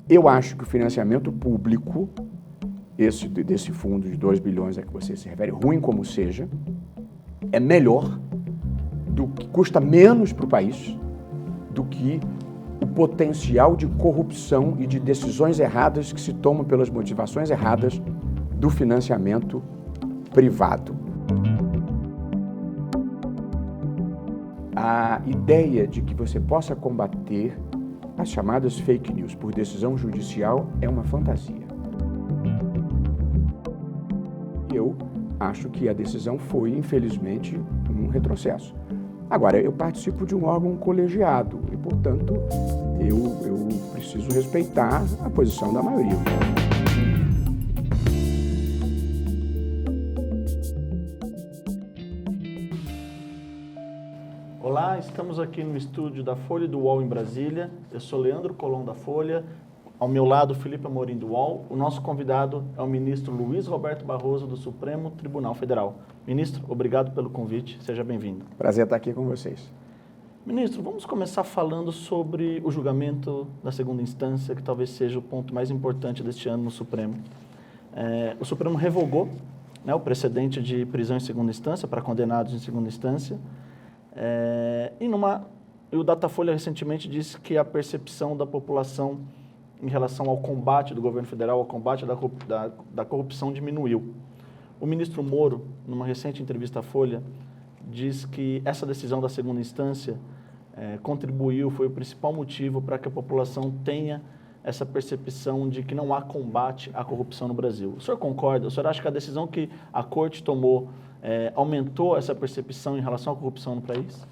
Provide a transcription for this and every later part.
Eu acho que o financiamento público, desse fundo de 2 bilhões a que você se refere, ruim como seja, é melhor, custa menos para o país do que o potencial de corrupção e de decisões erradas que se tomam pelas motivações erradas do financiamento privado. A ideia de que você possa combater as chamadas fake news por decisão judicial é uma fantasia. Eu acho que a decisão foi, infelizmente, um retrocesso. Agora, eu participo de um órgão colegiado e, portanto, eu preciso respeitar a posição da maioria. Olá, estamos aqui no estúdio da Folha e do UOL em Brasília. Eu sou Leandro Colom da Folha, ao meu lado Felipe Amorim do UOL. O nosso convidado é o ministro Luiz Roberto Barroso do Supremo Tribunal Federal. Ministro, obrigado pelo convite, seja bem-vindo. Prazer estar aqui com vocês. Ministro, vamos começar falando sobre o julgamento da segunda instância, que talvez seja o ponto mais importante deste ano no Supremo. O Supremo revogou, né, o precedente de prisão em segunda instância para condenados em segunda instância. E o Datafolha recentemente disse que a percepção da população em relação ao combate do governo federal, ao combate da corrupção diminuiu. O ministro Moro, numa recente entrevista à Folha, diz que essa decisão da segunda instância contribuiu, foi o principal motivo para que a população tenha essa percepção de que não há combate à corrupção no Brasil. O senhor concorda? O senhor acha que a decisão que a Corte tomou aumentou essa percepção em relação à corrupção no país?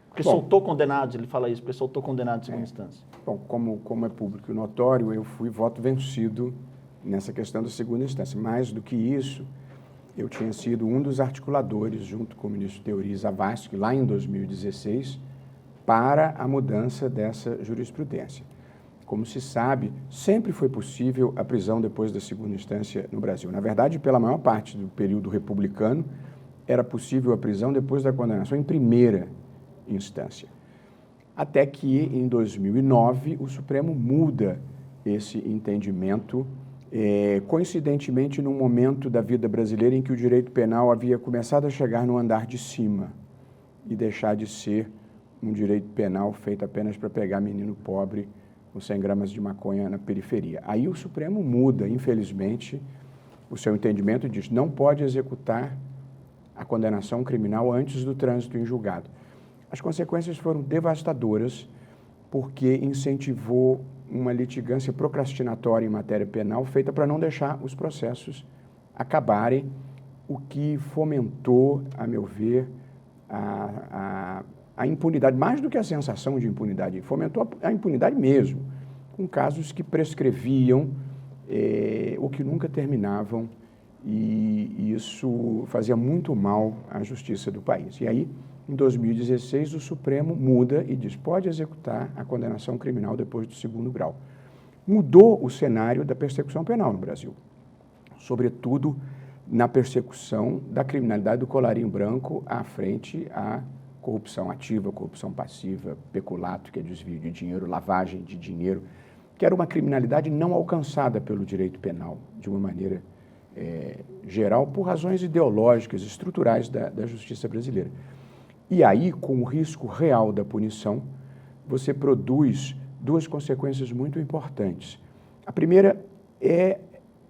Porque soltou condenados, ele fala isso, porque soltou condenados em segunda instância. Bom, como é público e notório, eu fui voto vencido nessa questão da segunda instância. Mais do que isso, eu tinha sido um dos articuladores, junto com o ministro Teori Zavascki, lá em 2016, para a mudança dessa jurisprudência. Como se sabe, sempre foi possível a prisão depois da segunda instância no Brasil. Na verdade, pela maior parte do período republicano, era possível a prisão depois da condenação em primeira instância. Até que, em 2009, o Supremo muda esse entendimento, coincidentemente num momento da vida brasileira em que o direito penal havia começado a chegar no andar de cima e deixar de ser um direito penal feito apenas para pegar menino pobre com 100 gramas de maconha na periferia. Aí o Supremo muda, infelizmente, o seu entendimento e diz: não pode executar a condenação criminal antes do trânsito em julgado. As consequências foram devastadoras, porque incentivou uma litigância procrastinatória em matéria penal feita para não deixar os processos acabarem, o que fomentou, a meu ver, a impunidade, mais do que a sensação de impunidade, fomentou a impunidade mesmo, com casos que prescreviam ou que nunca terminavam, e isso fazia muito mal à justiça do país. E aí, em 2016, o Supremo muda e diz: pode executar a condenação criminal depois do segundo grau. Mudou o cenário da persecução penal no Brasil, sobretudo na persecução da criminalidade do colarinho branco à frente à corrupção ativa, corrupção passiva, peculato, que é desvio de dinheiro, lavagem de dinheiro, que era uma criminalidade não alcançada pelo direito penal, de uma maneira geral, por razões ideológicas, estruturais da justiça brasileira. E aí, com o risco real da punição, você produz duas consequências muito importantes. A primeira é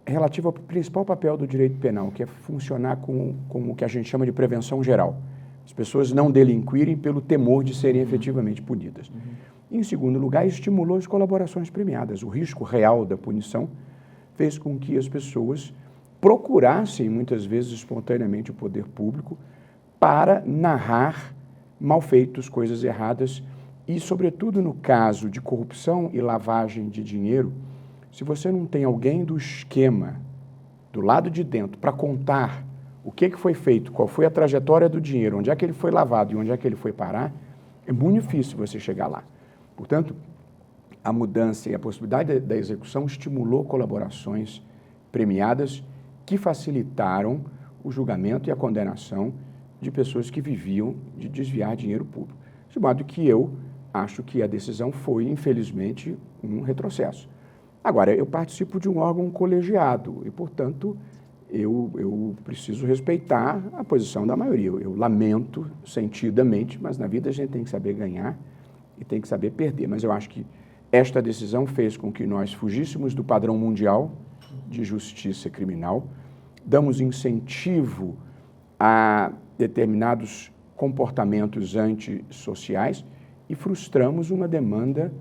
relativa ao principal papel do direito penal, que é funcionar com o que a gente chama de prevenção geral. As pessoas não delinquirem pelo temor de serem efetivamente punidas. Em segundo lugar, estimulou as colaborações premiadas. O risco real da punição fez com que as pessoas procurassem, muitas vezes espontaneamente, o poder público para narrar malfeitos, coisas erradas e, sobretudo, no caso de corrupção e lavagem de dinheiro, se você não tem alguém do esquema, do lado de dentro, para contar o que foi feito, qual foi a trajetória do dinheiro, onde é que ele foi lavado e onde é que ele foi parar, é muito difícil você chegar lá. Portanto, a mudança e a possibilidade da execução estimulou colaborações premiadas que facilitaram o julgamento e a condenação de pessoas que viviam de desviar dinheiro público. De modo que eu acho que a decisão foi, infelizmente, um retrocesso. Agora, eu participo de um órgão colegiado e, portanto, eu preciso respeitar a posição da maioria. Eu lamento sentidamente, mas na vida a gente tem que saber ganhar e tem que saber perder. Mas eu acho que esta decisão fez com que nós fugíssemos do padrão mundial de justiça criminal, damos incentivo a determinados comportamentos antissociais e frustramos uma demanda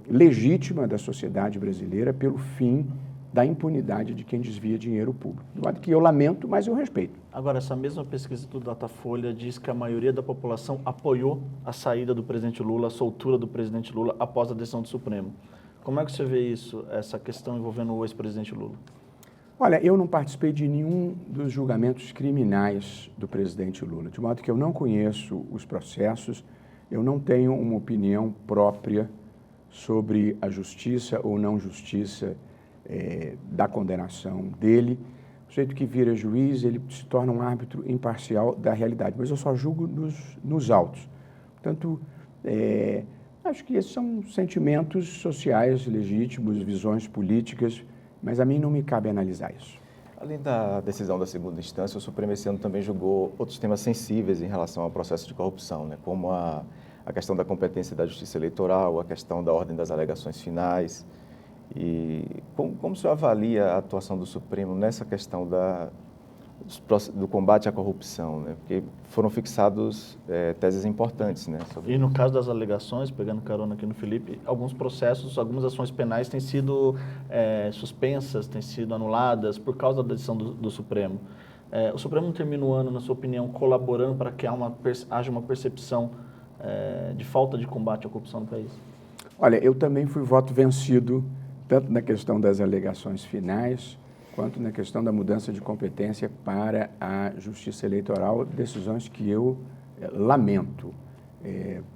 legítima da sociedade brasileira pelo fim da impunidade de quem desvia dinheiro público. De modo que eu lamento, mas eu respeito. Agora, essa mesma pesquisa do Datafolha diz que a maioria da população apoiou a saída do presidente Lula, a soltura do presidente Lula após a decisão do Supremo. Como é que você vê isso, essa questão envolvendo o ex-presidente Lula? Olha, eu não participei de nenhum dos julgamentos criminais do presidente Lula, de modo que eu não conheço os processos, eu não tenho uma opinião própria sobre a justiça ou não justiça da condenação dele. O sujeito que vira juiz, ele se torna um árbitro imparcial da realidade, mas eu só julgo nos autos. Portanto, acho que esses são sentimentos sociais legítimos, visões políticas, mas a mim não me cabe analisar isso. Além da decisão da segunda instância, o Supremo esse ano também julgou outros temas sensíveis em relação ao processo de corrupção, né? Como a questão da competência da Justiça Eleitoral, a questão da ordem das alegações finais. E como o senhor avalia a atuação do Supremo nessa questão do combate à corrupção, né? Porque foram fixados teses importantes, né? E no caso das alegações, pegando carona aqui no Felipe, alguns processos, algumas ações penais têm sido suspensas, têm sido anuladas por causa da decisão do Supremo. O Supremo termina o ano, na sua opinião, colaborando para que haja uma percepção de falta de combate à corrupção no país? Olha, eu também fui voto vencido, tanto na questão das alegações finais, quanto na questão da mudança de competência para a Justiça Eleitoral, decisões que eu lamento,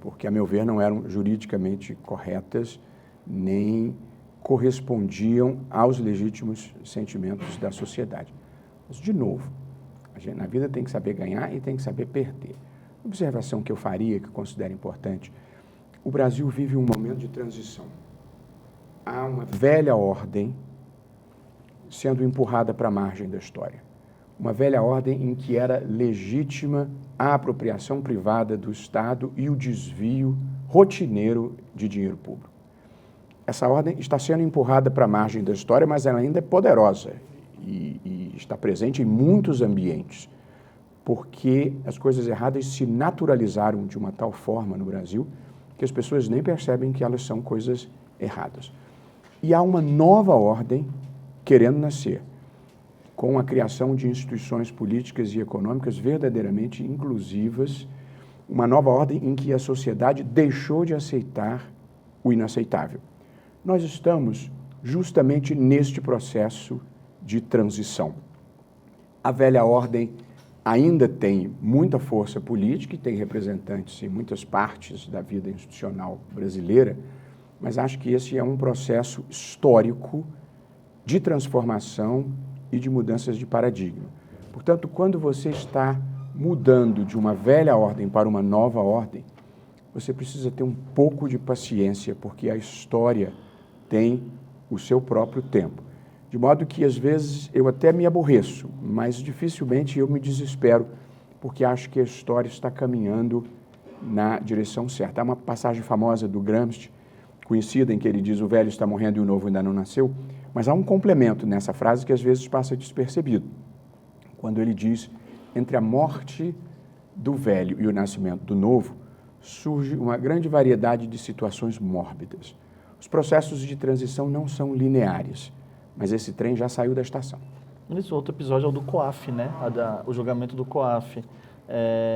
porque, a meu ver, não eram juridicamente corretas, nem correspondiam aos legítimos sentimentos da sociedade. Mas, de novo, a gente na vida tem que saber ganhar e tem que saber perder. Observação que eu faria, que eu considero importante, o Brasil vive um momento de transição. Há uma velha ordem sendo empurrada para a margem da história. Uma velha ordem em que era legítima a apropriação privada do Estado e o desvio rotineiro de dinheiro público. Essa ordem está sendo empurrada para a margem da história, mas ela ainda é poderosa e está presente em muitos ambientes, porque as coisas erradas se naturalizaram de uma tal forma no Brasil que as pessoas nem percebem que elas são coisas erradas. E há uma nova ordem querendo nascer, com a criação de instituições políticas e econômicas verdadeiramente inclusivas, uma nova ordem em que a sociedade deixou de aceitar o inaceitável. Nós estamos justamente neste processo de transição. A velha ordem ainda tem muita força política e tem representantes em muitas partes da vida institucional brasileira, mas acho que esse é um processo histórico de transformação e de mudanças de paradigma. Portanto, quando você está mudando de uma velha ordem para uma nova ordem, você precisa ter um pouco de paciência, porque a história tem o seu próprio tempo. De modo que, às vezes, eu até me aborreço, mas dificilmente eu me desespero, porque acho que a história está caminhando na direção certa. Há uma passagem famosa do Gramsci, conhecida, em que ele diz: o velho está morrendo e o novo ainda não nasceu, mas há um complemento nessa frase que às vezes passa despercebido, quando ele diz: entre a morte do velho e o nascimento do novo, surge uma grande variedade de situações mórbidas. Os processos de transição não são lineares, mas esse trem já saiu da estação. Ministro, outro episódio é o do COAF, né? O julgamento do COAF,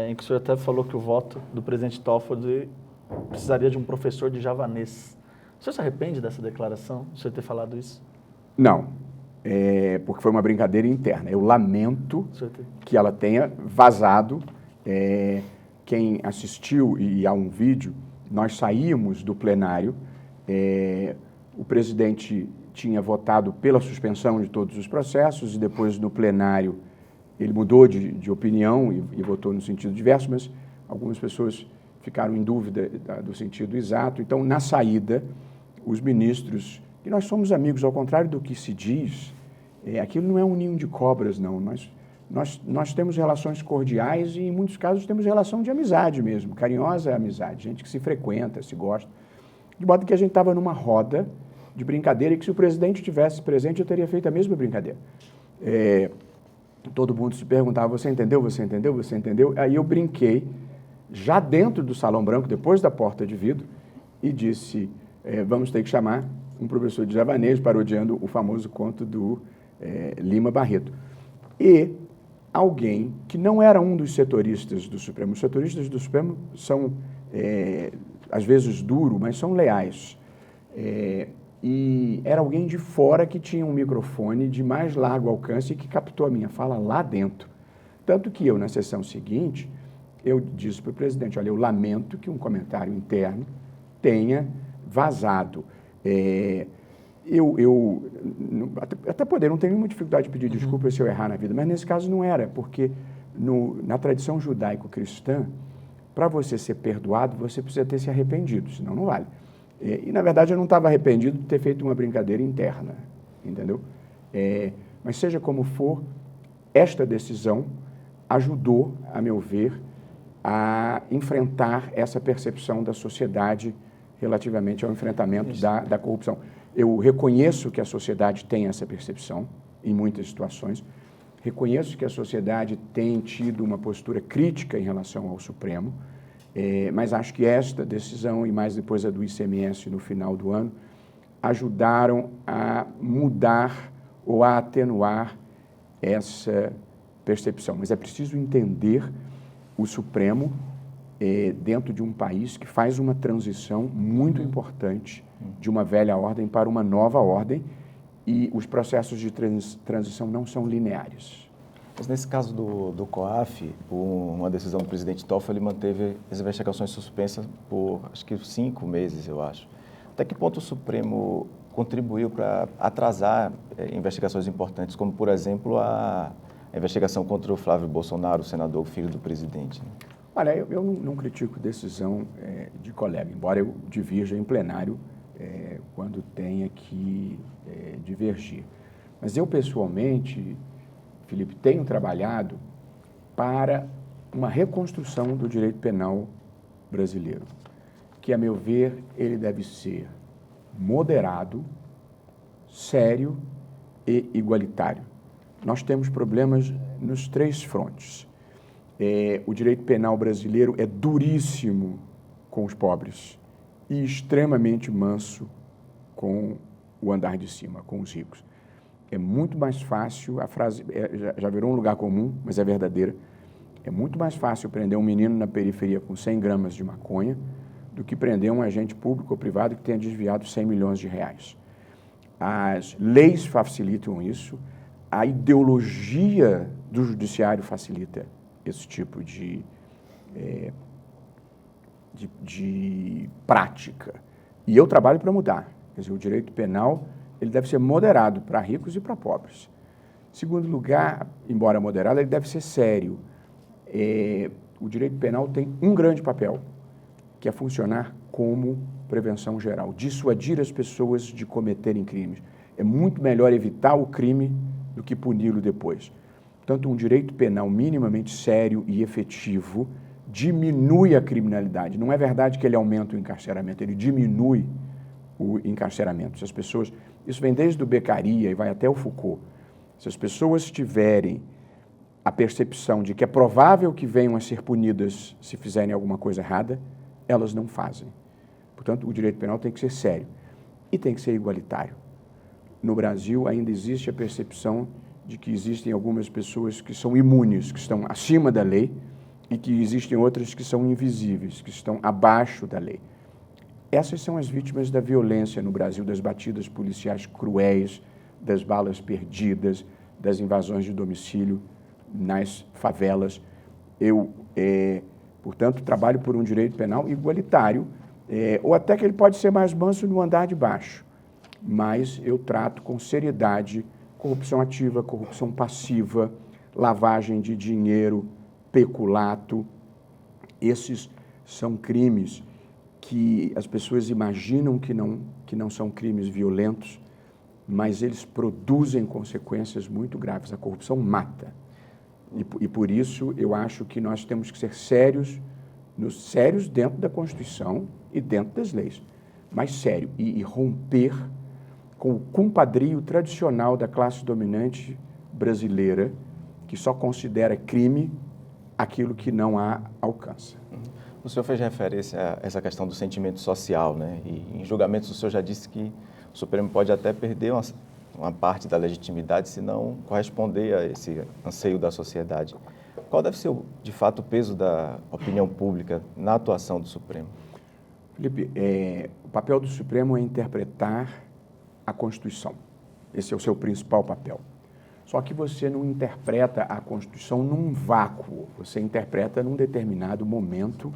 em que o senhor até falou que o voto do presidente Toffoli precisaria de um professor de javanês. O senhor se arrepende dessa declaração, o senhor ter falado isso? Não, porque foi uma brincadeira interna. Eu lamento que ela tenha vazado. Quem assistiu, e há um vídeo, nós saímos do plenário, o presidente tinha votado pela suspensão de todos os processos e depois no plenário ele mudou de opinião e votou no sentido diverso, mas algumas pessoas ficaram em dúvida do sentido exato. Então, na saída, os ministros que nós somos amigos, ao contrário do que se diz, aquilo não é um ninho de cobras, não. Nós temos relações cordiais e, em muitos casos, temos relação de amizade mesmo, carinhosa amizade, gente que se frequenta, se gosta. De modo que a gente estava numa roda de brincadeira e que, se o presidente tivesse presente, eu teria feito a mesma brincadeira. Todo mundo se perguntava, você entendeu, você entendeu, você entendeu? Aí eu brinquei, já dentro do Salão Branco, depois da porta de vidro, e disse, vamos ter que chamar um professor de javanês, parodiando o famoso conto do Lima Barreto. E alguém que não era um dos setoristas do Supremo, os setoristas do Supremo são, às vezes, duros, mas são leais. E era alguém de fora que tinha um microfone de mais largo alcance e que captou a minha fala lá dentro. Tanto que eu, na sessão seguinte, eu disse para o presidente, olha, eu lamento que um comentário interno tenha vazado. Até não tenho nenhuma dificuldade de pedir desculpa se eu errar na vida, mas nesse caso não era, porque na tradição judaico-cristã, para você ser perdoado, você precisa ter se arrependido, senão não vale. E, na verdade, eu não estava arrependido de ter feito uma brincadeira interna, entendeu? Mas, seja como for, esta decisão ajudou, a meu ver, a enfrentar essa percepção da sociedade relativamente ao enfrentamento da corrupção. Eu reconheço que a sociedade tem essa percepção, em muitas situações, reconheço que a sociedade tem tido uma postura crítica em relação ao Supremo, mas acho que esta decisão, e mais depois a do ICMS no final do ano, ajudaram a mudar ou a atenuar essa percepção. Mas é preciso entender o Supremo dentro de um país que faz uma transição muito importante de uma velha ordem para uma nova ordem, e os processos de transição não são lineares. Mas nesse caso do COAF, por uma decisão do presidente Toffoli, ele manteve as investigações suspensas por, acho que 5 meses, eu acho. Até que ponto o Supremo contribuiu para atrasar investigações importantes, como, por exemplo, a investigação contra o Flávio Bolsonaro, o senador, filho do presidente? Olha, eu não critico decisão de colega, embora eu divirja em plenário quando tenha que divergir. Mas eu, pessoalmente, Felipe, tenho trabalhado para uma reconstrução do direito penal brasileiro, que, a meu ver, ele deve ser moderado, sério e igualitário. Nós temos problemas nos 3 frontes. O direito penal brasileiro é duríssimo com os pobres e extremamente manso com o andar de cima, com os ricos. É muito mais fácil, a frase já virou um lugar comum, mas é verdadeira, é muito mais fácil prender um menino na periferia com 100 gramas de maconha do que prender um agente público ou privado que tenha desviado 100 milhões de reais. As leis facilitam isso, a ideologia do judiciário facilita esse tipo de prática. E eu trabalho para mudar. Quer dizer, o direito penal ele deve ser moderado para ricos e para pobres. Segundo lugar, embora moderado, ele deve ser sério. O direito penal tem um grande papel, que é funcionar como prevenção geral, dissuadir as pessoas de cometerem crimes. É muito melhor evitar o crime do que puni-lo depois. Portanto, um direito penal minimamente sério e efetivo diminui a criminalidade. Não é verdade que ele aumenta o encarceramento, ele diminui o encarceramento. Se as pessoas, isso vem desde o Beccaria e vai até o Foucault. Se as pessoas tiverem a percepção de que é provável que venham a ser punidas se fizerem alguma coisa errada, elas não fazem. Portanto, o direito penal tem que ser sério e tem que ser igualitário. No Brasil, ainda existe a percepção de que existem algumas pessoas que são imunes, que estão acima da lei, e que existem outras que são invisíveis, que estão abaixo da lei. Essas são as vítimas da violência no Brasil, das batidas policiais cruéis, das balas perdidas, das invasões de domicílio nas favelas. Eu, portanto, trabalho por um direito penal igualitário, ou até que ele pode ser mais manso no andar de baixo, mas eu trato com seriedade corrupção ativa, corrupção passiva, lavagem de dinheiro, peculato. Esses são crimes que as pessoas imaginam que não são crimes violentos, mas eles produzem consequências muito graves. A corrupção mata. E por isso eu acho que nós temos que ser sérios dentro da Constituição e dentro das leis, mas sério, e romper com o compadrio tradicional da classe dominante brasileira, que só considera crime aquilo que não há alcance. O senhor fez referência a essa questão do sentimento social, né? E em julgamentos o senhor já disse que o Supremo pode até perder uma parte da legitimidade se não corresponder a esse anseio da sociedade. Qual deve ser, de fato, o peso da opinião pública na atuação do Supremo? Felipe, o papel do Supremo é interpretar a Constituição. Esse é o seu principal papel. Só que você não interpreta a Constituição num vácuo, você interpreta num determinado momento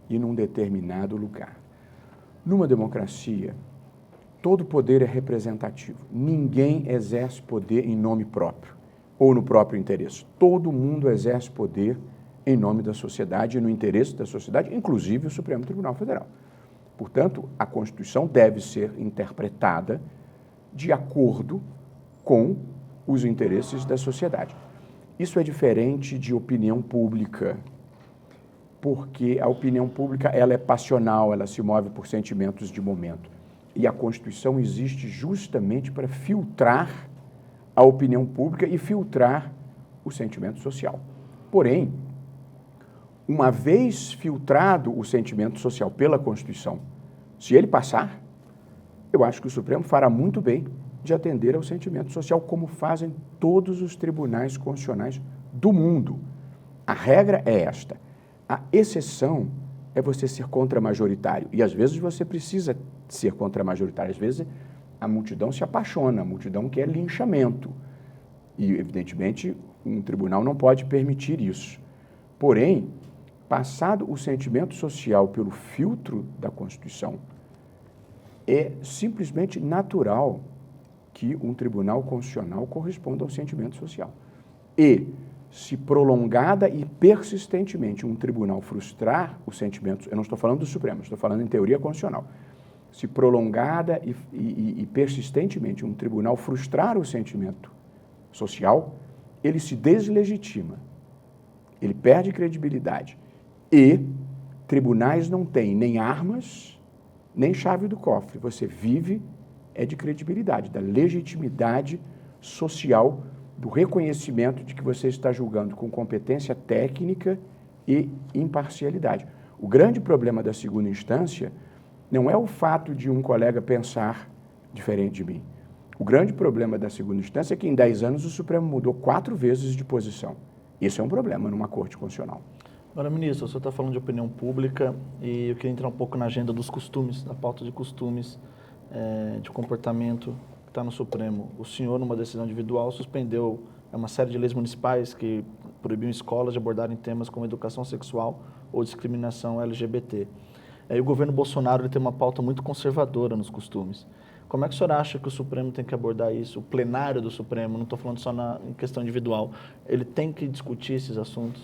e num determinado lugar. Numa democracia, todo poder é representativo. Ninguém exerce poder em nome próprio ou no próprio interesse. Todo mundo exerce poder em nome da sociedade e no interesse da sociedade, inclusive o Supremo Tribunal Federal. Portanto, a Constituição deve ser interpretada de acordo com os interesses da sociedade. Isso é diferente de opinião pública, porque a opinião pública ela é passional, ela se move por sentimentos de momento. E a Constituição existe justamente para filtrar a opinião pública e filtrar o sentimento social. Porém, uma vez filtrado o sentimento social pela Constituição, se ele passar, eu acho que o Supremo fará muito bem de atender ao sentimento social, como fazem todos os tribunais constitucionais do mundo. A regra é esta. A exceção é você ser contramajoritário. E às vezes você precisa ser contramajoritário. Às vezes a multidão se apaixona, a multidão quer linchamento. E, evidentemente, um tribunal não pode permitir isso. Porém, passado o sentimento social pelo filtro da Constituição, é simplesmente natural que um tribunal constitucional corresponda ao sentimento social. E, se prolongada e persistentemente um tribunal frustrar os sentimentos, eu não estou falando do Supremo, estou falando em teoria constitucional, se prolongada e persistentemente um tribunal frustrar o sentimento social, ele se deslegitima, ele perde credibilidade. E tribunais não têm nem armas, nem chave do cofre. Você vive de credibilidade, da legitimidade social, do reconhecimento de que você está julgando com competência técnica e imparcialidade. O grande problema da segunda instância não é o fato de um colega pensar diferente de mim. O grande problema da segunda instância é que em 10 anos o Supremo mudou 4 vezes de posição. Isso é um problema numa corte constitucional. Agora, ministro, o senhor está falando de opinião pública e eu queria entrar um pouco na agenda dos costumes, da pauta de costumes, de comportamento que está no Supremo. O senhor, numa decisão individual, suspendeu uma série de leis municipais que proibiam escolas de abordarem temas como educação sexual ou discriminação LGBT. E o governo Bolsonaro ele tem uma pauta muito conservadora nos costumes. Como é que o senhor acha que o Supremo tem que abordar isso? O plenário do Supremo, não estou falando só em questão individual, ele tem que discutir esses assuntos?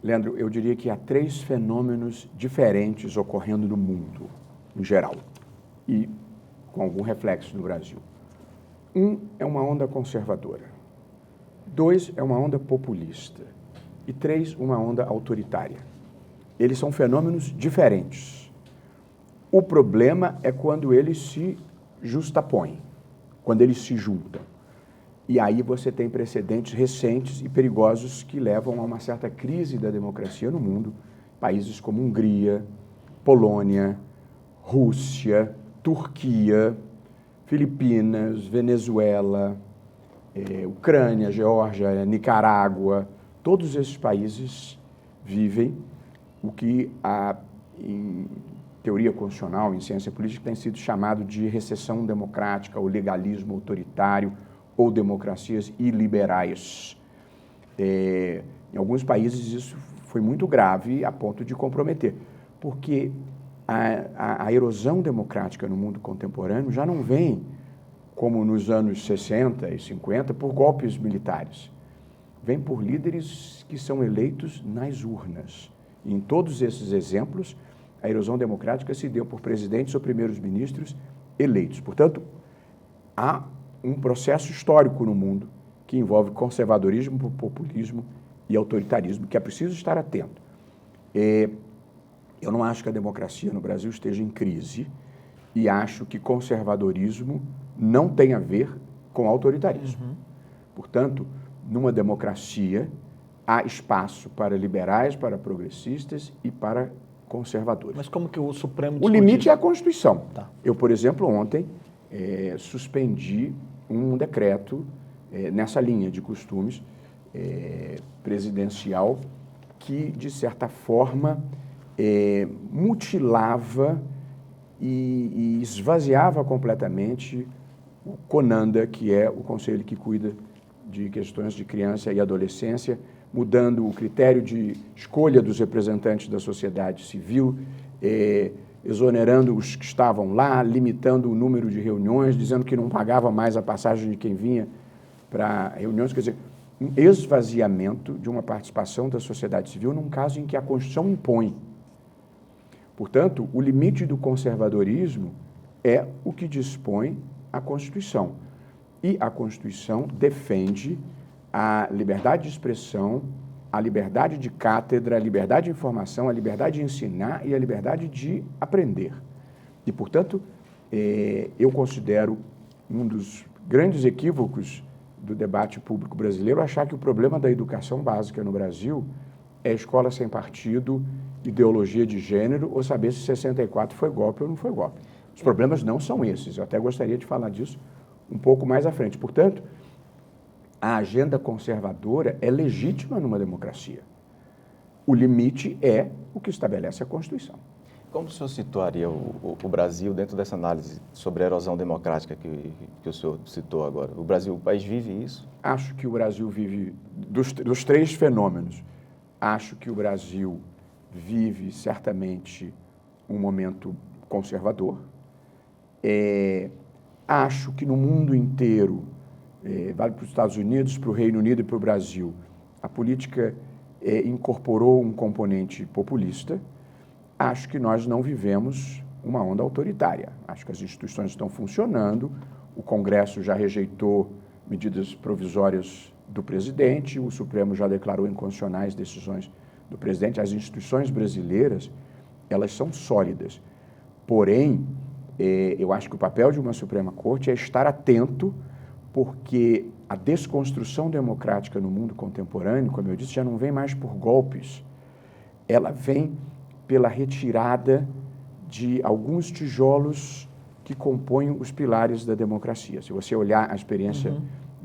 Leandro, eu diria que há 3 fenômenos diferentes ocorrendo no mundo, em geral, e com algum reflexo no Brasil. 1 é uma onda conservadora, 2 é uma onda populista e 3, uma onda autoritária. Eles são fenômenos diferentes. O problema é quando eles se justapõem, quando eles se juntam. E aí você tem precedentes recentes e perigosos que levam a uma certa crise da democracia no mundo. Países como Hungria, Polônia, Rússia, Turquia, Filipinas, Venezuela, Ucrânia, Geórgia, Nicarágua, todos esses países vivem o que em teoria constitucional, em ciência política, tem sido chamado de recessão democrática, ou legalismo autoritário, ou democracias iliberais. Em alguns países isso foi muito grave a ponto de comprometer, porque a erosão democrática no mundo contemporâneo já não vem, como nos anos 60 e 50, por golpes militares. Vem por líderes que são eleitos nas urnas. E em todos esses exemplos, a erosão democrática se deu por presidentes ou primeiros ministros eleitos. Portanto, há um processo histórico no mundo que envolve conservadorismo, populismo e autoritarismo, que é preciso estar atento. Eu não acho que a democracia no Brasil esteja em crise e acho que conservadorismo não tem a ver com autoritarismo. Portanto, numa democracia, há espaço para liberais, para progressistas e para conservadores. Mas como que o Supremo O limite é a Constituição. Tá. Eu, por exemplo, ontem suspendi um decreto nessa linha de costumes presidencial que, de certa forma, mutilava e esvaziava completamente o CONANDA, que é o conselho que cuida de questões de criança e adolescência, mudando o critério de escolha dos representantes da sociedade civil, exonerando os que estavam lá, limitando o número de reuniões, dizendo que não pagava mais a passagem de quem vinha para reuniões, quer dizer, um esvaziamento de uma participação da sociedade civil num caso em que a Constituição impõe. Portanto, o limite do conservadorismo é o que dispõe a Constituição. E a Constituição defende a liberdade de expressão, a liberdade de cátedra, a liberdade de informação, a liberdade de ensinar e a liberdade de aprender. E, portanto, eu considero um dos grandes equívocos do debate público brasileiro achar que o problema da educação básica no Brasil é escola sem partido, ideologia de gênero ou saber se 64 foi golpe ou não foi golpe. Os problemas não são esses. Eu até gostaria de falar disso um pouco mais à frente. Portanto, a agenda conservadora é legítima numa democracia. O limite é o que estabelece a Constituição. Como o senhor situaria o Brasil dentro dessa análise sobre a erosão democrática que o senhor citou agora? O país vive isso? Acho que o Brasil vive dos três fenômenos. Acho que o Brasil vive certamente um momento conservador. Acho que no mundo inteiro, vale para os Estados Unidos, para o Reino Unido e para o Brasil, a política incorporou um componente populista. Acho que nós não vivemos uma onda autoritária. Acho que as instituições estão funcionando, o Congresso já rejeitou medidas provisórias do presidente, o Supremo já declarou inconstitucionais decisões do presidente. As instituições brasileiras, elas são sólidas. Porém, eu acho que o papel de uma Suprema Corte é estar atento, porque a desconstrução democrática no mundo contemporâneo, como eu disse, já não vem mais por golpes, ela vem pela retirada de alguns tijolos que compõem os pilares da democracia. Se você olhar a experiência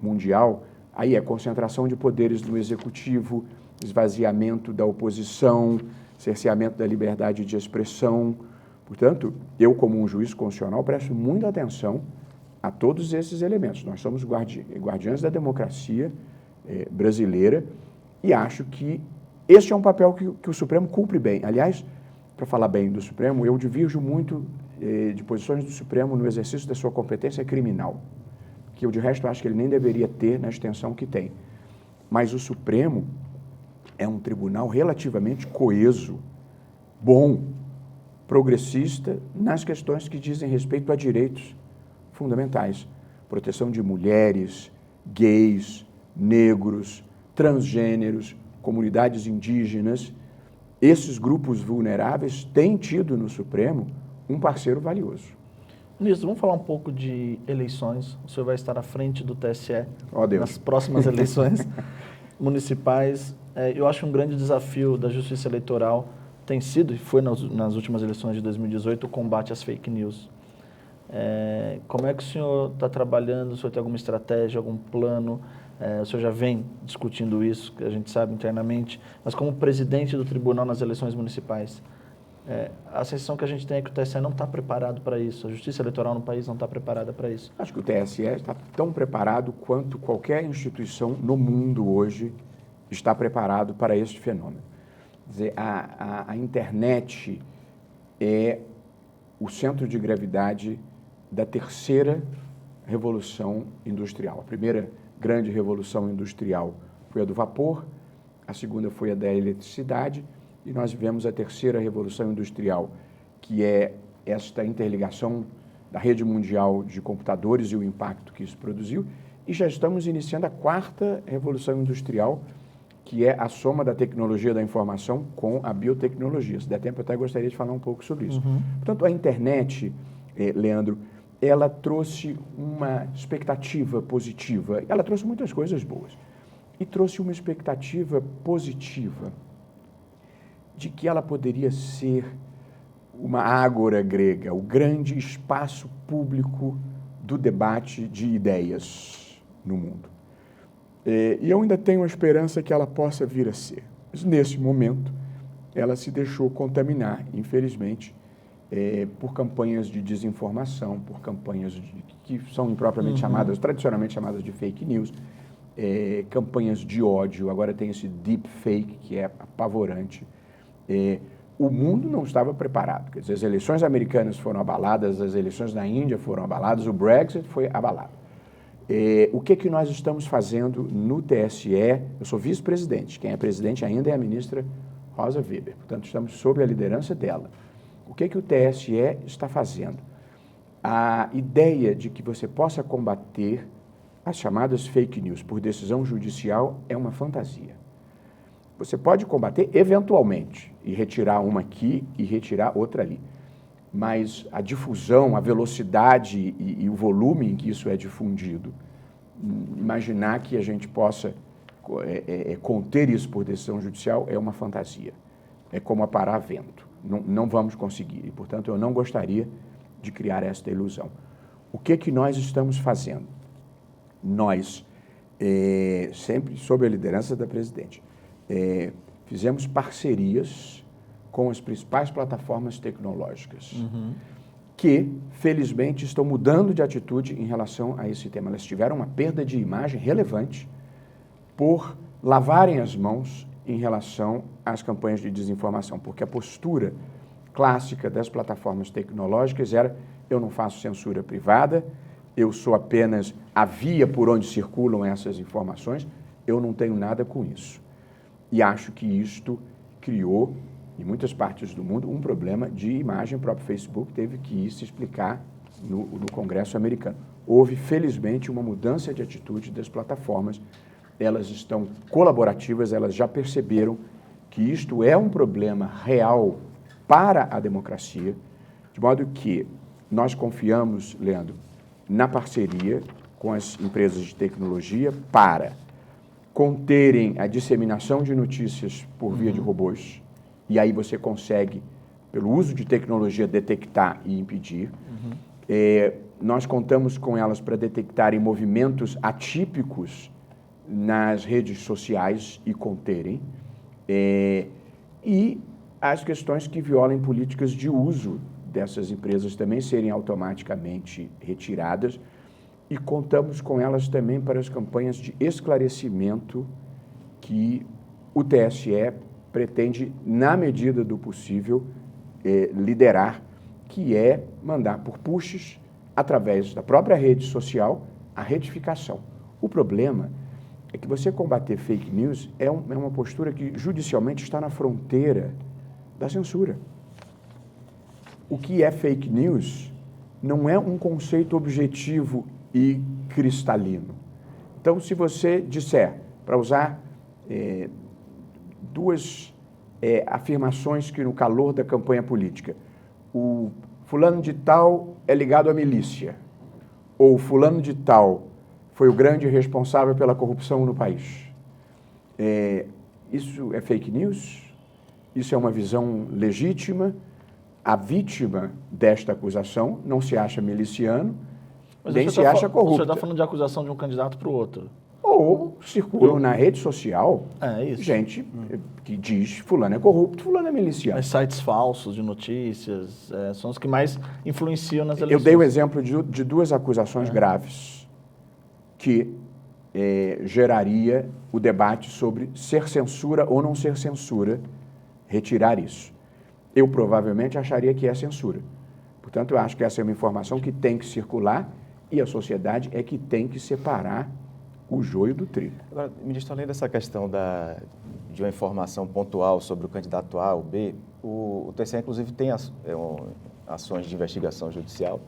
mundial, aí é concentração de poderes no executivo, esvaziamento da oposição, cerceamento da liberdade de expressão. Portanto, eu, como um juiz constitucional, presto muita atenção a todos esses elementos. Nós somos guardiães da democracia brasileira e acho que este é um papel que o Supremo cumpre bem. Aliás, para falar bem do Supremo, eu divirjo muito de posições do Supremo no exercício da sua competência criminal, que eu, de resto, acho que ele nem deveria ter na extensão que tem. Mas o Supremo é um tribunal relativamente coeso, bom, progressista nas questões que dizem respeito a direitos fundamentais. Proteção de mulheres, gays, negros, transgêneros, comunidades indígenas. Esses grupos vulneráveis têm tido no Supremo um parceiro valioso. Ministro, vamos falar um pouco de eleições. O senhor vai estar à frente do TSE nas próximas eleições municipais. Eu acho um grande desafio da Justiça Eleitoral tem sido, e foi nas últimas eleições de 2018, o combate às fake news. Como é que o senhor está trabalhando? O senhor tem alguma estratégia, algum plano? O senhor já vem discutindo isso, que a gente sabe internamente, mas como presidente do tribunal nas eleições municipais, a sensação que a gente tem é que o TSE não está preparado para isso, a Justiça Eleitoral no país não está preparada para isso. Acho que o TSE está tão preparado quanto qualquer instituição no mundo hoje está preparado para este fenômeno. Quer dizer, a internet é o centro de gravidade da terceira revolução industrial. A primeira grande revolução industrial foi a do vapor, a segunda foi a da eletricidade, e nós vivemos a terceira revolução industrial, que é esta interligação da rede mundial de computadores e o impacto que isso produziu, e já estamos iniciando a 4ª revolução industrial, que é a soma da tecnologia da informação com a biotecnologia. Se der tempo, eu até gostaria de falar um pouco sobre isso. Portanto, a internet, Leandro, ela trouxe uma expectativa positiva. Ela trouxe muitas coisas boas. E trouxe uma expectativa positiva de que ela poderia ser uma ágora grega, o grande espaço público do debate de ideias no mundo. E eu ainda tenho a esperança que ela possa vir a ser. Mas, nesse momento, ela se deixou contaminar, infelizmente, por campanhas de desinformação, por campanhas que são impropriamente chamadas, tradicionalmente chamadas de fake news, campanhas de ódio. Agora tem esse deep fake, que é apavorante. O mundo não estava preparado. Quer dizer, as eleições americanas foram abaladas, as eleições na Índia foram abaladas, o Brexit foi abalado. O que nós estamos fazendo no TSE? Eu sou vice-presidente, quem é presidente ainda é a ministra Rosa Weber, portanto, estamos sob a liderança dela. O que o TSE está fazendo? A ideia de que você possa combater as chamadas fake news por decisão judicial é uma fantasia. Você pode combater eventualmente e retirar uma aqui e retirar outra ali. Mas a difusão, a velocidade e o volume em que isso é difundido, imaginar que a gente possa conter isso por decisão judicial é uma fantasia. É como aparar vento. Não vamos conseguir. E, portanto, eu não gostaria de criar esta ilusão. O que nós estamos fazendo? Nós, sempre sob a liderança da presidente, fizemos parcerias com as principais plataformas tecnológicas, que, felizmente, estão mudando de atitude em relação a esse tema. Elas tiveram uma perda de imagem relevante por lavarem as mãos em relação às campanhas de desinformação, porque a postura clássica das plataformas tecnológicas era: eu não faço censura privada, eu sou apenas a via por onde circulam essas informações, eu não tenho nada com isso. E acho que isto criou, em muitas partes do mundo, um problema de imagem. O próprio Facebook teve que ir se explicar no Congresso americano. Houve, felizmente, uma mudança de atitude das plataformas. Elas estão colaborativas, elas já perceberam que isto é um problema real para a democracia, de modo que nós confiamos, Leandro, na parceria com as empresas de tecnologia para conterem a disseminação de notícias por via de robôs, e aí você consegue, pelo uso de tecnologia, detectar e impedir. Nós contamos com elas para detectarem movimentos atípicos nas redes sociais e conterem, e as questões que violem políticas de uso dessas empresas também serem automaticamente retiradas, e contamos com elas também para as campanhas de esclarecimento que o TSE pretende, na medida do possível, liderar, que é mandar por pushes, através da própria rede social, a retificação. O problema é que você combater fake news é uma postura que judicialmente está na fronteira da censura. O que é fake news não é um conceito objetivo e cristalino. Então, se você disser, para usar duas afirmações que no calor da campanha política, o fulano de tal é ligado à milícia, ou fulano de tal foi o grande responsável pela corrupção no país. Isso é fake news? Isso é uma visão legítima? A vítima desta acusação não se acha miliciano, mas nem se acha corrupto. Você está falando de acusação de um candidato para o outro. Ou circulam na rede social isso. gente que diz fulano é corrupto, fulano é miliciano. Mas sites falsos de notícias são os que mais influenciam nas eleições. Eu dei o exemplo de duas acusações graves que geraria o debate sobre ser censura ou não ser censura, retirar isso. Eu provavelmente acharia que é censura. Portanto, eu acho que essa é uma informação que tem que circular e a sociedade é que tem que separar o joio do trigo. Agora, ministro, além dessa questão de uma informação pontual sobre o candidato A ou B, O TSE, inclusive, tem ações de investigação judicial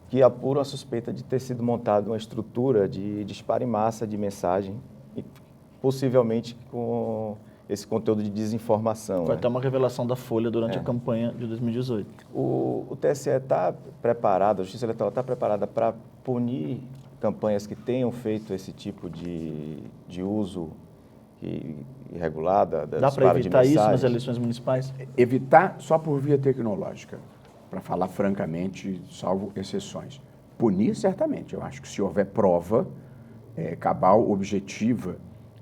que apuram a suspeita de ter sido montada uma estrutura de disparo em massa de mensagem, e possivelmente com esse conteúdo de desinformação. Foi até uma revelação da Folha durante a campanha de 2018. O TSE está preparado, a Justiça Eleitoral está preparada para punir campanhas que tenham feito esse tipo de uso irregulado da Dá para evitar isso nas eleições municipais? Evitar só por via tecnológica, para falar francamente, salvo exceções. Punir, certamente. Eu acho que se houver prova cabal, objetiva,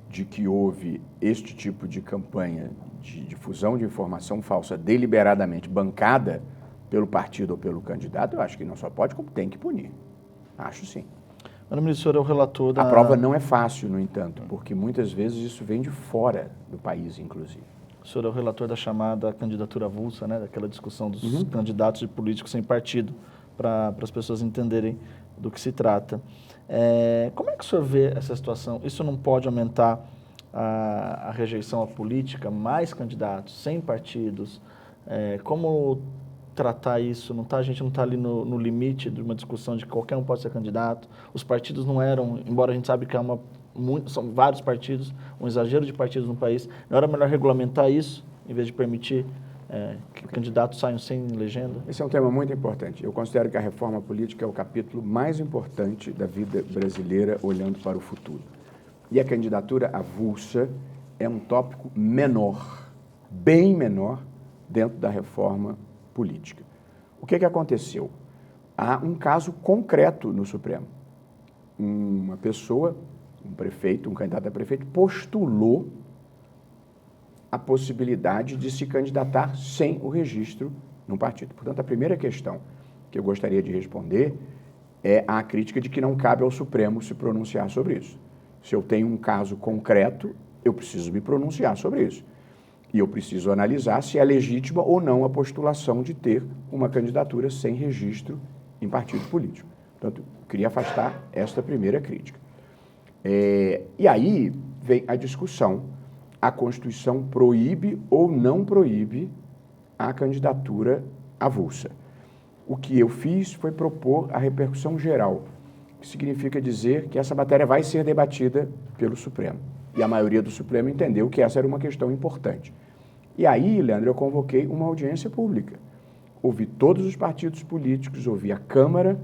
de que houve este tipo de campanha de difusão de informação falsa deliberadamente bancada pelo partido ou pelo candidato, eu acho que não só pode, como tem que punir. Acho sim. Mas, ministro, o senhor é o relator da... A prova não é fácil, no entanto, porque muitas vezes isso vem de fora do país, inclusive. O senhor é o relator da chamada candidatura avulsa, né? Daquela discussão dos candidatos e políticos sem partido, para as pessoas entenderem do que se trata. Como é que o senhor vê essa situação? Isso não pode aumentar a rejeição à política? Mais candidatos, sem partidos? Como tratar isso? A gente não está ali no limite de uma discussão de que qualquer um pode ser candidato? Os partidos não eram, embora a gente sabe que são vários partidos, um exagero de partidos no país, não era melhor regulamentar isso, em vez de permitir que candidatos saiam sem legenda? Esse é um tema muito importante. Eu considero que a reforma política é o capítulo mais importante da vida brasileira olhando para o futuro. E a candidatura avulsa é um tópico menor, bem menor, dentro da reforma política. O que aconteceu? Há um caso concreto no Supremo. Uma pessoa, um prefeito, um candidato a prefeito, postulou a possibilidade de se candidatar sem o registro num partido. Portanto, a primeira questão que eu gostaria de responder é a crítica de que não cabe ao Supremo se pronunciar sobre isso. Se eu tenho um caso concreto, eu preciso me pronunciar sobre isso. E eu preciso analisar se é legítima ou não a postulação de ter uma candidatura sem registro em partido político. Portanto, eu queria afastar esta primeira crítica. E aí vem a discussão. A Constituição proíbe ou não proíbe a candidatura avulsa. O que eu fiz foi propor a repercussão geral, que significa dizer que essa matéria vai ser debatida pelo Supremo. E a maioria do Supremo entendeu que essa era uma questão importante. E aí, Leandro, eu convoquei uma audiência pública. Ouvi todos os partidos políticos, ouvi a Câmara,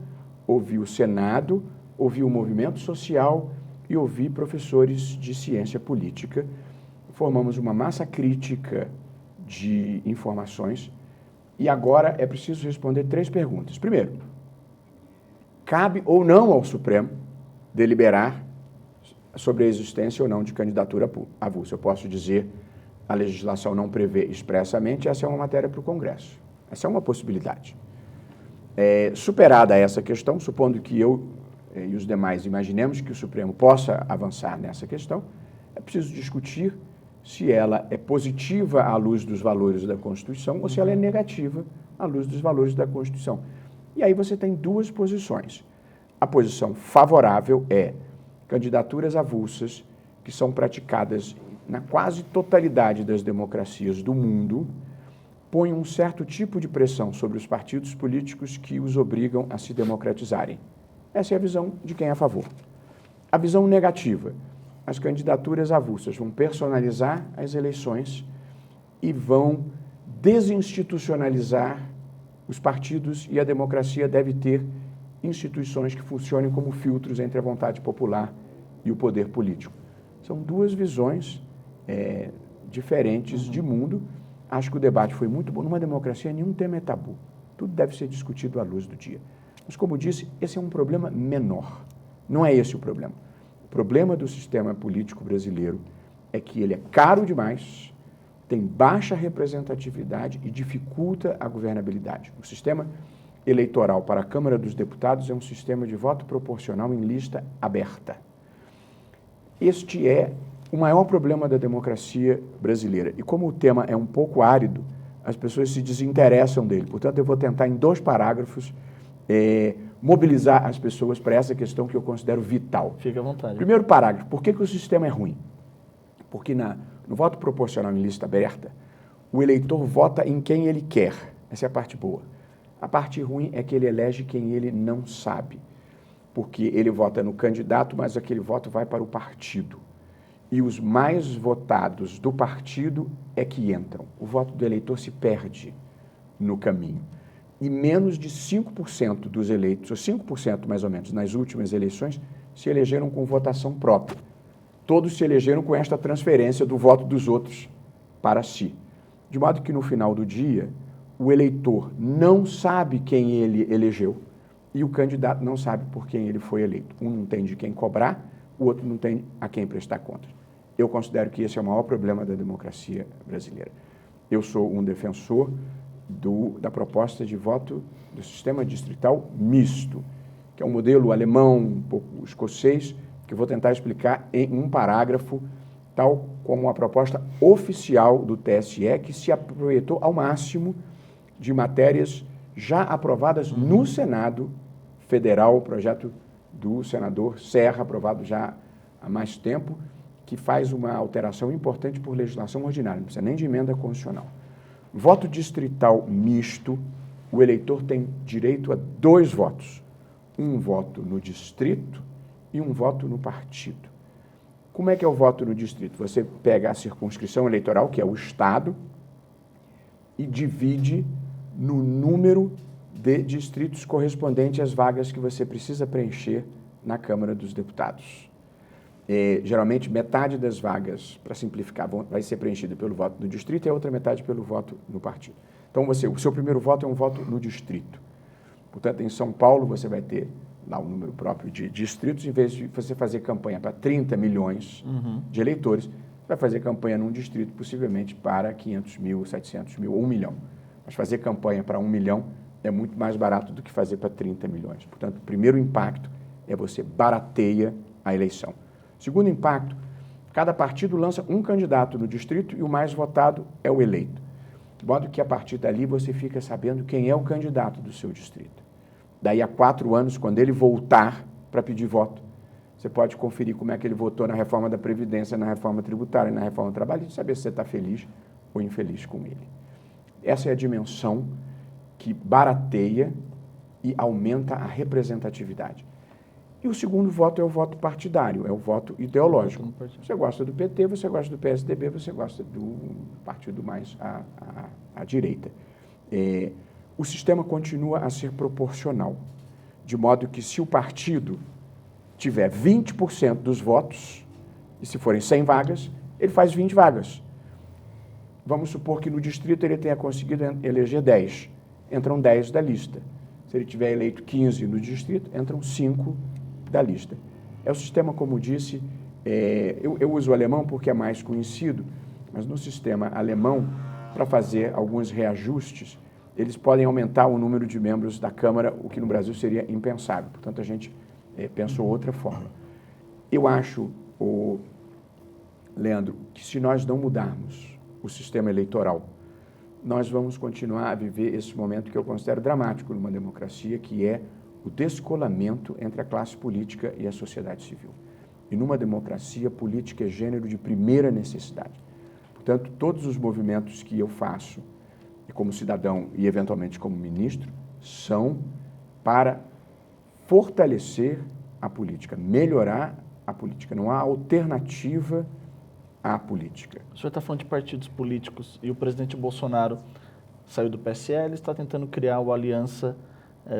ouvi o Senado, ouvi o movimento social e ouvi professores de ciência política. Formamos uma massa crítica de informações e agora é preciso responder 3 perguntas. Primeiro, cabe ou não ao Supremo deliberar sobre a existência ou não de candidatura avulsa? Eu posso dizer, a legislação não prevê expressamente, essa é uma matéria para o Congresso. Essa é uma possibilidade. Superada essa questão, supondo que eu e os demais imaginemos que o Supremo possa avançar nessa questão, é preciso discutir se ela é positiva à luz dos valores da Constituição ou se ela é negativa à luz dos valores da Constituição. E aí você tem 2 posições. A posição favorável é candidaturas avulsas que são praticadas na quase totalidade das democracias do mundo, põem um certo tipo de pressão sobre os partidos políticos que os obrigam a se democratizarem. Essa é a visão de quem é a favor. A visão negativa: as candidaturas avulsas vão personalizar as eleições e vão desinstitucionalizar os partidos, e a democracia deve ter instituições que funcionem como filtros entre a vontade popular e o poder político. São 2 visões diferentes de mundo. Acho que o debate foi muito bom. Numa democracia, nenhum tema é tabu. Tudo deve ser discutido à luz do dia. Mas, como disse, esse é um problema menor. Não é esse o problema. O problema do sistema político brasileiro é que ele é caro demais, tem baixa representatividade e dificulta a governabilidade. O sistema eleitoral para a Câmara dos Deputados é um sistema de voto proporcional em lista aberta. Este é o maior problema da democracia brasileira. E como o tema é um pouco árido, as pessoas se desinteressam dele. Portanto, eu vou tentar, em 2 parágrafos, mobilizar as pessoas para essa questão que eu considero vital. Fique à vontade. Primeiro parágrafo: por que o sistema é ruim? Porque no voto proporcional em lista aberta, o eleitor vota em quem ele quer. Essa é a parte boa. A parte ruim é que ele elege quem ele não sabe, porque ele vota no candidato, mas aquele voto vai para o partido. E os mais votados do partido é que entram. O voto do eleitor se perde no caminho. E menos de 5% dos eleitos, ou 5% mais ou menos, nas últimas eleições, se elegeram com votação própria. Todos se elegeram com esta transferência do voto dos outros para si. De modo que, no final do dia, o eleitor não sabe quem ele elegeu e o candidato não sabe por quem ele foi eleito. Um não tem de quem cobrar, o outro não tem a quem prestar contas. Eu considero que esse é o maior problema da democracia brasileira. Eu sou um defensor da proposta de voto do sistema distrital misto, que é um modelo alemão, um pouco escocês, que eu vou tentar explicar em um parágrafo, tal como a proposta oficial do TSE, que se aproveitou ao máximo de matérias já aprovadas no Senado Federal, o projeto do senador Serra, aprovado já há mais tempo, que faz uma alteração importante por legislação ordinária, não precisa nem de emenda constitucional. Voto distrital misto, o eleitor tem direito a 2 votos, um voto no distrito e um voto no partido. Como é que é o voto no distrito? Você pega a circunscrição eleitoral, que é o estado, e divide no número de distritos correspondente às vagas que você precisa preencher na Câmara dos Deputados. Geralmente, metade das vagas, para simplificar, vai ser preenchida pelo voto no distrito e a outra metade pelo voto no partido. Então, o seu primeiro voto é um voto no distrito. Portanto, em São Paulo, você vai ter lá um número próprio de distritos, em vez de você fazer campanha para 30 milhões de eleitores, vai fazer campanha num distrito, possivelmente para 500 mil, 700 mil ou 1 milhão. Mas fazer campanha para 1 milhão é muito mais barato do que fazer para 30 milhões. Portanto, o primeiro impacto é você barateia a eleição. Segundo impacto, cada partido lança um candidato no distrito e o mais votado é o eleito. De modo que, a partir dali, você fica sabendo quem é o candidato do seu distrito. Daí a 4 anos, quando ele voltar para pedir voto, você pode conferir como é que ele votou na reforma da Previdência, na reforma tributária, na reforma trabalhista, e saber se você está feliz ou infeliz com ele. Essa é a dimensão que barateia e aumenta a representatividade. E o segundo voto é o voto partidário, é o voto ideológico. Você gosta do PT, você gosta do PSDB, você gosta do partido mais à direita. O sistema continua a ser proporcional, de modo que, se o partido tiver 20% dos votos, e se forem 100 vagas, ele faz 20 vagas. Vamos supor que no distrito ele tenha conseguido eleger 10, entram 10 da lista. Se ele tiver eleito 15 no distrito, entram 5 da lista. É o sistema, como disse, eu uso o alemão porque é mais conhecido, mas no sistema alemão, para fazer alguns reajustes, eles podem aumentar o número de membros da Câmara, o que no Brasil seria impensável. Portanto, a gente pensou outra forma. Eu acho, Leandro, que se nós não mudarmos o sistema eleitoral, nós vamos continuar a viver esse momento que eu considero dramático numa democracia, que é o descolamento entre a classe política e a sociedade civil. E numa democracia, política é gênero de primeira necessidade. Portanto, todos os movimentos que eu faço, e como cidadão e eventualmente como ministro, são para fortalecer a política, melhorar a política. Não há alternativa à política. O senhor está falando de partidos políticos e o presidente Bolsonaro saiu do PSL e está tentando criar o Aliança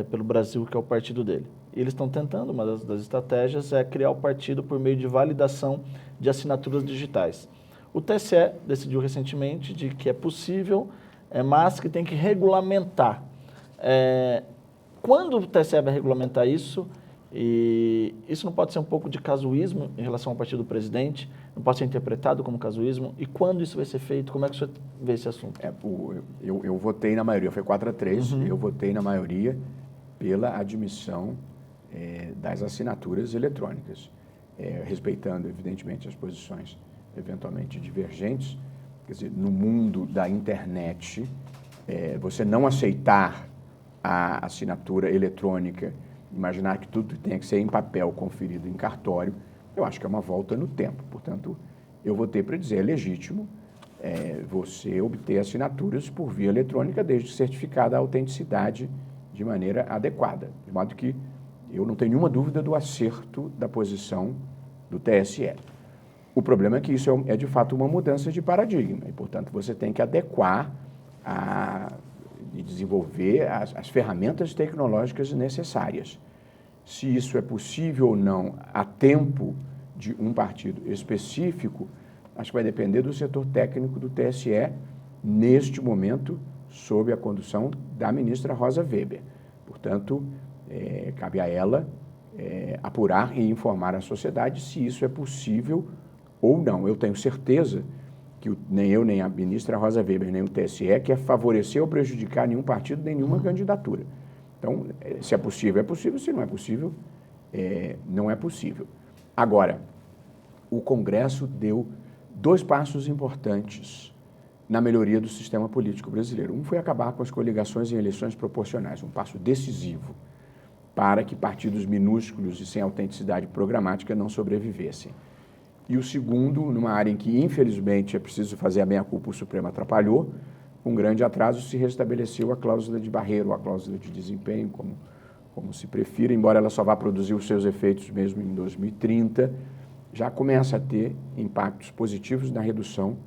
pelo Brasil, que é o partido dele. E eles estão tentando, uma das estratégias é criar o partido por meio de validação de assinaturas digitais. O TSE decidiu recentemente de que é possível, mas que tem que regulamentar. Quando o TSE vai regulamentar isso, e isso não pode ser um pouco de casuísmo em relação ao partido do presidente, não pode ser interpretado como casuísmo, e quando isso vai ser feito, como é que o senhor vê esse assunto? Eu votei na maioria, foi 4-3, eu votei na maioria pela admissão das assinaturas eletrônicas, respeitando, evidentemente, as posições eventualmente divergentes. Quer dizer, no mundo da internet, você não aceitar a assinatura eletrônica, imaginar que tudo tenha que ser em papel, conferido em cartório, eu acho que é uma volta no tempo. Portanto, eu votei para dizer, é legítimo você obter assinaturas por via eletrônica, desde certificada a autenticidade de maneira adequada. De modo que eu não tenho nenhuma dúvida do acerto da posição do TSE. O problema é que isso é de fato uma mudança de paradigma e, portanto, você tem que adequar e desenvolver as ferramentas tecnológicas necessárias. Se isso é possível ou não a tempo de um partido específico, acho que vai depender do setor técnico do TSE, neste momento, sob a condução da ministra Rosa Weber. Portanto, cabe a ela apurar e informar a sociedade se isso é possível ou não. Eu tenho certeza que nem eu, nem a ministra Rosa Weber, nem o TSE quer favorecer ou prejudicar nenhum partido, nem nenhuma candidatura. Então, se é possível, se não é possível, não é possível. Agora, o Congresso deu 2 passos importantes na melhoria do sistema político brasileiro. Um foi acabar com as coligações em eleições proporcionais, um passo decisivo para que partidos minúsculos e sem autenticidade programática não sobrevivessem. E o segundo, numa área em que, infelizmente, é preciso fazer a meia-culpa, o Supremo atrapalhou, com grande atraso se restabeleceu a cláusula de barreira, ou a cláusula de desempenho, como se prefira, embora ela só vá produzir os seus efeitos mesmo em 2030, já começa a ter impactos positivos na redução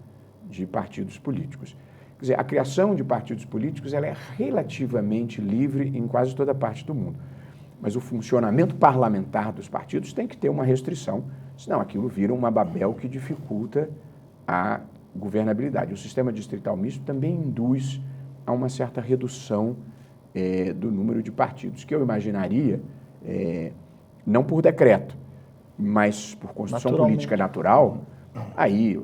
de partidos políticos. Quer dizer, a criação de partidos políticos ela é relativamente livre em quase toda parte do mundo, mas o funcionamento parlamentar dos partidos tem que ter uma restrição, senão aquilo vira uma Babel que dificulta a governabilidade. O sistema distrital misto também induz a uma certa redução do número de partidos, que eu imaginaria, não por decreto, mas por construção política natural, aí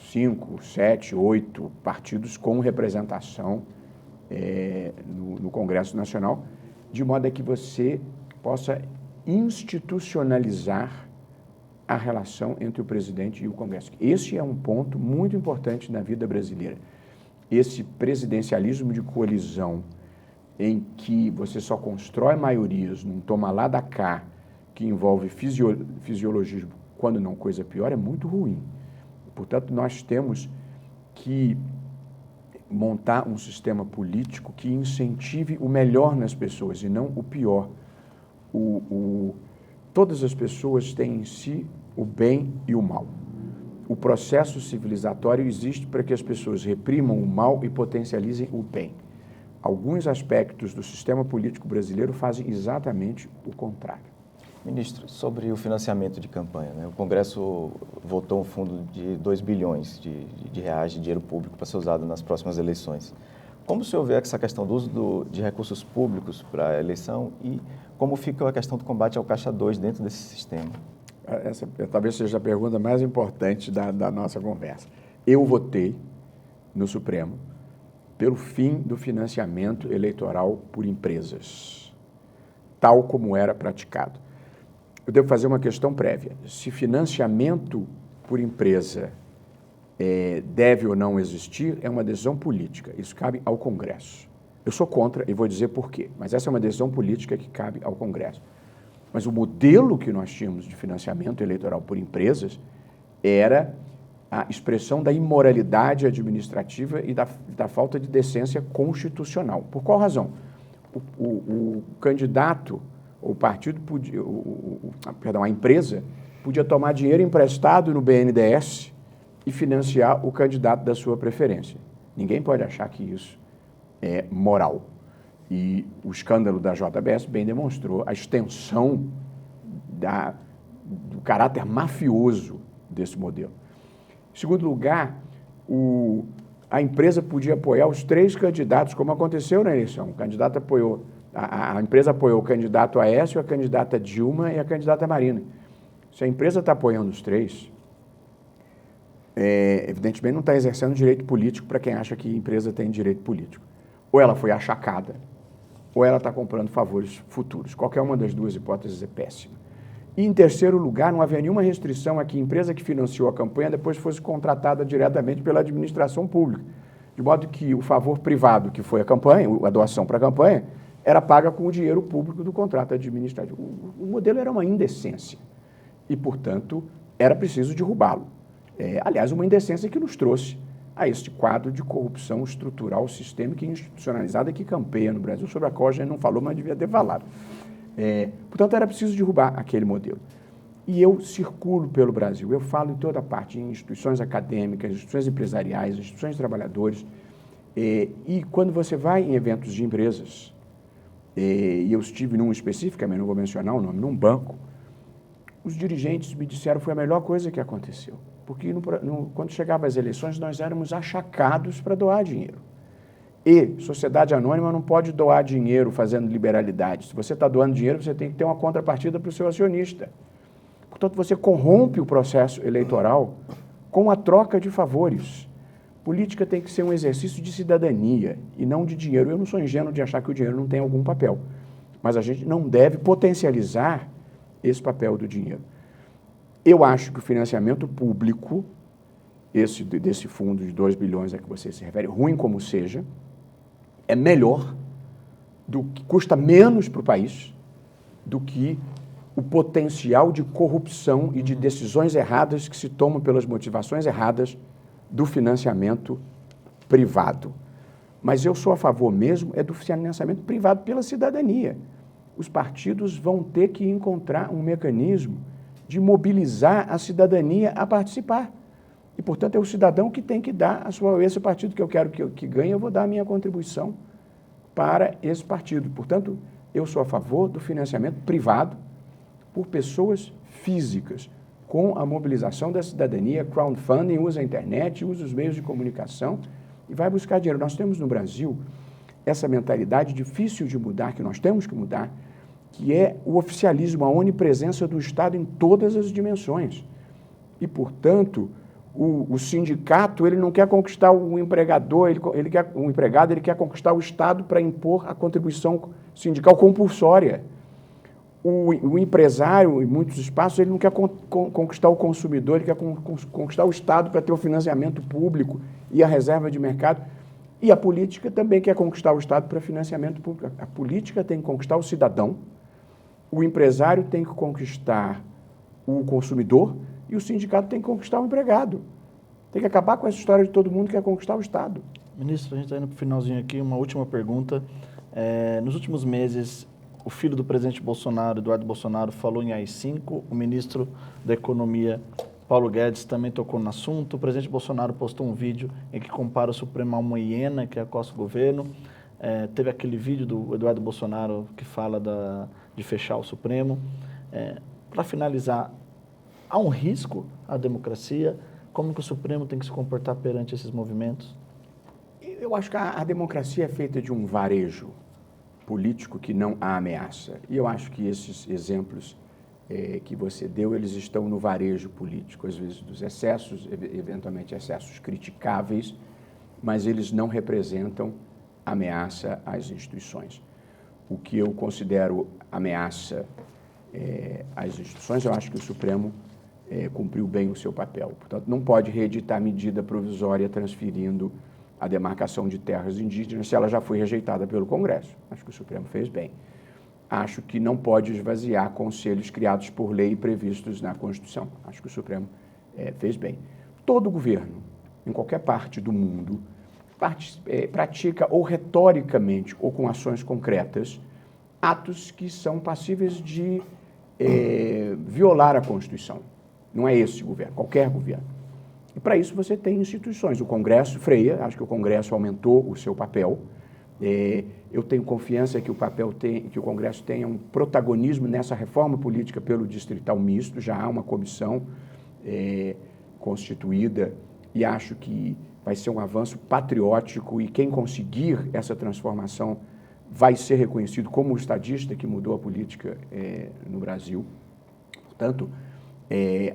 5, 7, 8 partidos com representação no Congresso Nacional, de modo a que você possa institucionalizar a relação entre o presidente e o Congresso. Esse é um ponto muito importante na vida brasileira. Esse presidencialismo de coalizão em que você só constrói maiorias num toma lá da cá, que envolve fisiologismo, quando não coisa pior, é muito ruim. Portanto, nós temos que montar um sistema político que incentive o melhor nas pessoas e não o pior. Todas as pessoas têm em si o bem e o mal. O processo civilizatório existe para que as pessoas reprimam o mal e potencializem o bem. Alguns aspectos do sistema político brasileiro fazem exatamente o contrário. Ministro, sobre o financiamento de campanha, né? O Congresso votou um fundo de 2 bilhões de reais de dinheiro público para ser usado nas próximas eleições. Como o senhor vê essa questão do uso de recursos públicos para a eleição e como fica a questão do combate ao Caixa 2 dentro desse sistema? Essa talvez seja a pergunta mais importante da nossa conversa. Eu votei no Supremo pelo fim do financiamento eleitoral por empresas, tal como era praticado. Eu devo fazer uma questão prévia. Se financiamento por empresa deve ou não existir, é uma decisão política. Isso cabe ao Congresso. Eu sou contra e vou dizer por quê, mas essa é uma decisão política que cabe ao Congresso. Mas o modelo que nós tínhamos de financiamento eleitoral por empresas era a expressão da imoralidade administrativa e da falta de decência constitucional. Por qual razão? O candidato, o partido podia, a empresa podia tomar dinheiro emprestado no BNDES e financiar o candidato da sua preferência. Ninguém pode achar que isso é moral. E o escândalo da JBS bem demonstrou a extensão do caráter mafioso desse modelo. Em segundo lugar, a empresa podia apoiar os 3 candidatos, como aconteceu na eleição. O candidato apoiou, a empresa apoiou o candidato Aécio, a candidata Dilma e a candidata Marina. Se a empresa está apoiando os 3, evidentemente não está exercendo direito político para quem acha que a empresa tem direito político. Ou ela foi achacada, ou ela está comprando favores futuros. Qualquer uma das 2 hipóteses é péssima. E, em terceiro lugar, não havia nenhuma restrição a que a empresa que financiou a campanha depois fosse contratada diretamente pela administração pública, de modo que o favor privado, que foi a campanha, a doação para a campanha, era paga com o dinheiro público do contrato administrativo. O modelo era uma indecência e, portanto, era preciso derrubá-lo. Aliás, uma indecência que nos trouxe a este quadro de corrupção estrutural, sistêmica e institucionalizada que campeia no Brasil, sobre a qual a gente não falou, mas devia ter falado. Portanto, era preciso derrubar aquele modelo. E eu circulo pelo Brasil, eu falo em toda parte, em instituições acadêmicas, instituições empresariais, instituições de trabalhadores, e quando você vai em eventos de empresas, e eu estive num especificamente, não vou mencionar o nome, num banco, os dirigentes me disseram que foi a melhor coisa que aconteceu, porque quando chegavam as eleições nós éramos achacados para doar dinheiro. E sociedade anônima não pode doar dinheiro fazendo liberalidade. Se você está doando dinheiro, você tem que ter uma contrapartida para o seu acionista. Portanto, você corrompe o processo eleitoral com a troca de favores. Política tem que ser um exercício de cidadania e não de dinheiro. Eu não sou ingênuo de achar que o dinheiro não tem algum papel, mas a gente não deve potencializar esse papel do dinheiro. Eu acho que o financiamento público, desse fundo de 2 bilhões a que você se refere, ruim como seja, é melhor, custa menos para o país do que o potencial de corrupção e de decisões erradas que se tomam pelas motivações erradas do financiamento privado. Mas eu sou a favor mesmo do financiamento privado pela cidadania. Os partidos vão ter que encontrar um mecanismo de mobilizar a cidadania a participar. E, portanto, é o cidadão que tem que dar esse partido que eu quero que ganhe, eu vou dar a minha contribuição para esse partido. Portanto, eu sou a favor do financiamento privado por pessoas físicas, com a mobilização da cidadania, crowdfunding, usa a internet, usa os meios de comunicação e vai buscar dinheiro. Nós temos no Brasil essa mentalidade difícil de mudar, que nós temos que mudar, que é o oficialismo, a onipresença do Estado em todas as dimensões. E, portanto, o sindicato ele não quer conquistar o empregador, o empregado ele quer conquistar o Estado para impor a contribuição sindical compulsória. O empresário, em muitos espaços, ele não quer conquistar o consumidor, ele quer conquistar o Estado para ter o financiamento público e a reserva de mercado. E a política também quer conquistar o Estado para financiamento público. A política tem que conquistar o cidadão, o empresário tem que conquistar o consumidor e o sindicato tem que conquistar o empregado. Tem que acabar com essa história de todo mundo que quer conquistar o Estado. Ministro, a gente está indo para o finalzinho aqui, uma última pergunta. Nos últimos meses, o filho do presidente Bolsonaro, Eduardo Bolsonaro, falou em AI-5, o ministro da Economia, Paulo Guedes, também tocou no assunto. O presidente Bolsonaro postou um vídeo em que compara o Supremo a uma hiena que acosta o governo. Teve aquele vídeo do Eduardo Bolsonaro que fala de fechar o Supremo. Para finalizar, há um risco à democracia? Como que o Supremo tem que se comportar perante esses movimentos? Eu acho que a democracia é feita de um varejo político que não a ameaça. E eu acho que esses exemplos que você deu, eles estão no varejo político, às vezes dos excessos, eventualmente excessos criticáveis, mas eles não representam ameaça às instituições. O que eu considero ameaça às instituições, eu acho que o Supremo cumpriu bem o seu papel. Portanto, não pode reeditar medida provisória transferindo a demarcação de terras indígenas se ela já foi rejeitada pelo Congresso. Acho que o Supremo fez bem. Acho que não pode esvaziar conselhos criados por lei e previstos na Constituição. Acho que o Supremo fez bem. Todo governo, em qualquer parte do mundo, pratica ou retoricamente ou com ações concretas atos que são passíveis de violar a Constituição. Não é esse governo, qualquer governo. E para isso você tem instituições. O Congresso freia, acho que o Congresso aumentou o seu papel. Eu tenho confiança que o Congresso tenha um protagonismo nessa reforma política pelo distrital misto. Já há uma comissão constituída e acho que vai ser um avanço patriótico e quem conseguir essa transformação vai ser reconhecido como o estadista que mudou a política no Brasil. Portanto,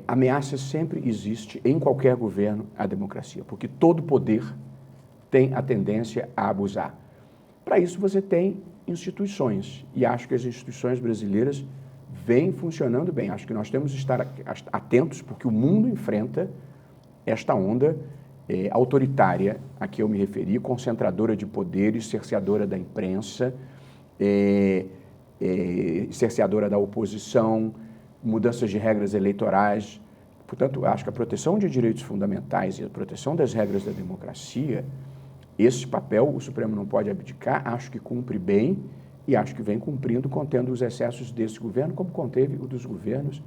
ameaça sempre existe em qualquer governo à democracia, porque todo poder tem a tendência a abusar. Para isso você tem instituições, e acho que as instituições brasileiras vêm funcionando bem. Acho que nós temos que estar atentos, porque o mundo enfrenta esta onda autoritária a que eu me referi, concentradora de poderes, cerceadora da imprensa, cerceadora da oposição, mudanças de regras eleitorais, Portanto, acho que a proteção de direitos fundamentais e a proteção das regras da democracia, esse papel o Supremo não pode abdicar, acho que cumpre bem e acho que vem cumprindo, contendo os excessos desse governo, como conteve o dos governos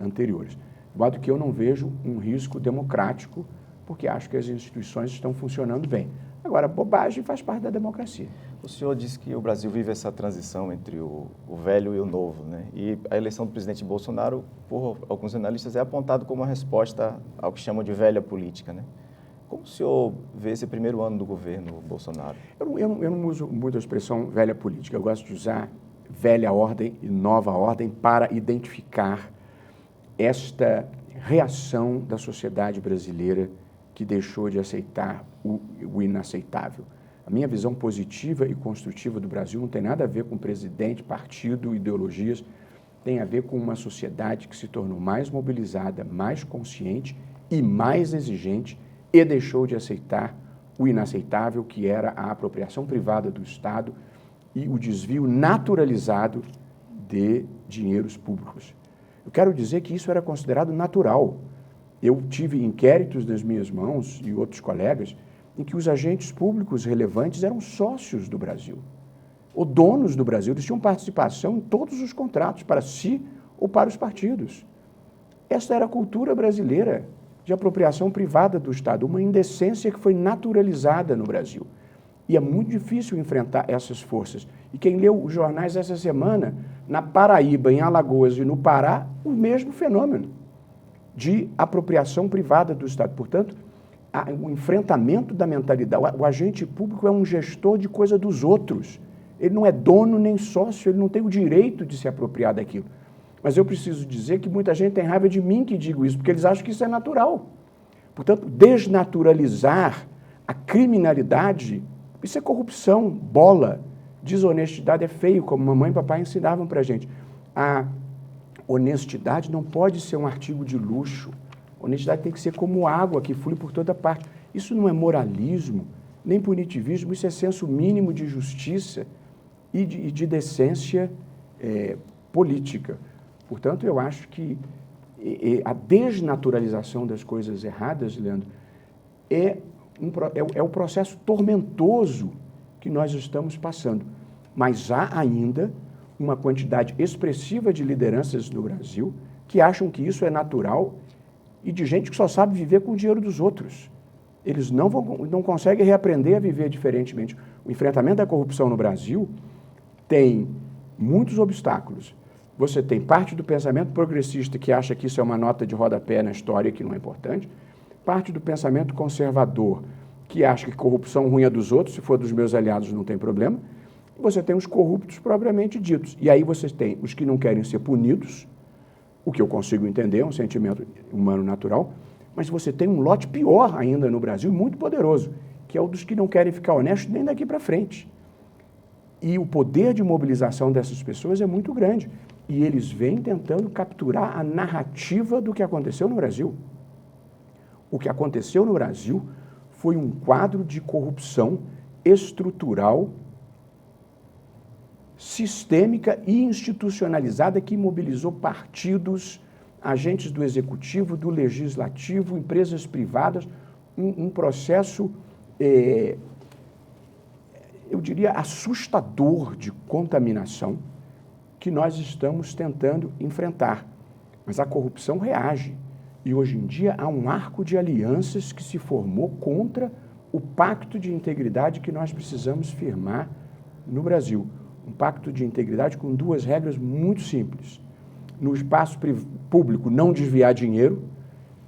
anteriores. De modo que eu não vejo um risco democrático, porque acho que as instituições estão funcionando bem. Agora, bobagem faz parte da democracia. O senhor disse que o Brasil vive essa transição entre o velho e o novo, né? E a eleição do presidente Bolsonaro, por alguns analistas, é apontado como uma resposta ao que chamam de velha política, né? Como o senhor vê esse primeiro ano do governo Bolsonaro? Eu não uso muito a expressão velha política, eu gosto de usar velha ordem e nova ordem para identificar esta reação da sociedade brasileira que deixou de aceitar o inaceitável. A minha visão positiva e construtiva do Brasil não tem nada a ver com presidente, partido, ideologias, tem a ver com uma sociedade que se tornou mais mobilizada, mais consciente e mais exigente e deixou de aceitar o inaceitável, que era a apropriação privada do Estado e o desvio naturalizado de dinheiros públicos. Eu quero dizer que isso era considerado natural. Eu tive inquéritos nas minhas mãos e outros colegas em que os agentes públicos relevantes eram sócios do Brasil, ou donos do Brasil, eles tinham participação em todos os contratos, para si ou para os partidos. Esta era a cultura brasileira de apropriação privada do Estado, uma indecência que foi naturalizada no Brasil. E é muito difícil enfrentar essas forças. E quem leu os jornais essa semana, na Paraíba, em Alagoas e no Pará, o mesmo fenômeno de apropriação privada do Estado. Portanto, o enfrentamento da mentalidade, o agente público é um gestor de coisa dos outros. Ele não é dono nem sócio, ele não tem o direito de se apropriar daquilo. Mas eu preciso dizer que muita gente tem raiva de mim que digo isso, porque eles acham que isso é natural. Portanto, desnaturalizar a criminalidade, isso é corrupção, bola, desonestidade é feio, como mamãe e papai ensinavam para a gente. A honestidade não pode ser um artigo de luxo. Honestidade tem que ser como água que flui por toda parte. Isso não é moralismo, nem punitivismo, isso é senso mínimo de justiça e de decência política. Portanto, eu acho que a desnaturalização das coisas erradas, Leandro, é o processo tormentoso que nós estamos passando. Mas há ainda uma quantidade expressiva de lideranças no Brasil que acham que isso é natural e de gente que só sabe viver com o dinheiro dos outros. Eles não conseguem reaprender a viver diferentemente. O enfrentamento da corrupção no Brasil tem muitos obstáculos. Você tem parte do pensamento progressista que acha que isso é uma nota de rodapé na história, que não é importante, parte do pensamento conservador que acha que corrupção ruim é dos outros, se for dos meus aliados não tem problema, e você tem os corruptos propriamente ditos. E aí você tem os que não querem ser punidos, o que eu consigo entender, é um sentimento humano natural, mas você tem um lote pior ainda no Brasil, muito poderoso, que é o dos que não querem ficar honestos nem daqui para frente. E o poder de mobilização dessas pessoas é muito grande. E eles vêm tentando capturar a narrativa do que aconteceu no Brasil. O que aconteceu no Brasil foi um quadro de corrupção estrutural, sistêmica e institucionalizada que mobilizou partidos, agentes do executivo, do legislativo, empresas privadas, um processo, eu diria, assustador de contaminação que nós estamos tentando enfrentar. Mas a corrupção reage. E hoje em dia há um arco de alianças que se formou contra o pacto de integridade que nós precisamos firmar no Brasil. Um pacto de integridade com duas regras muito simples. No espaço público, não desviar dinheiro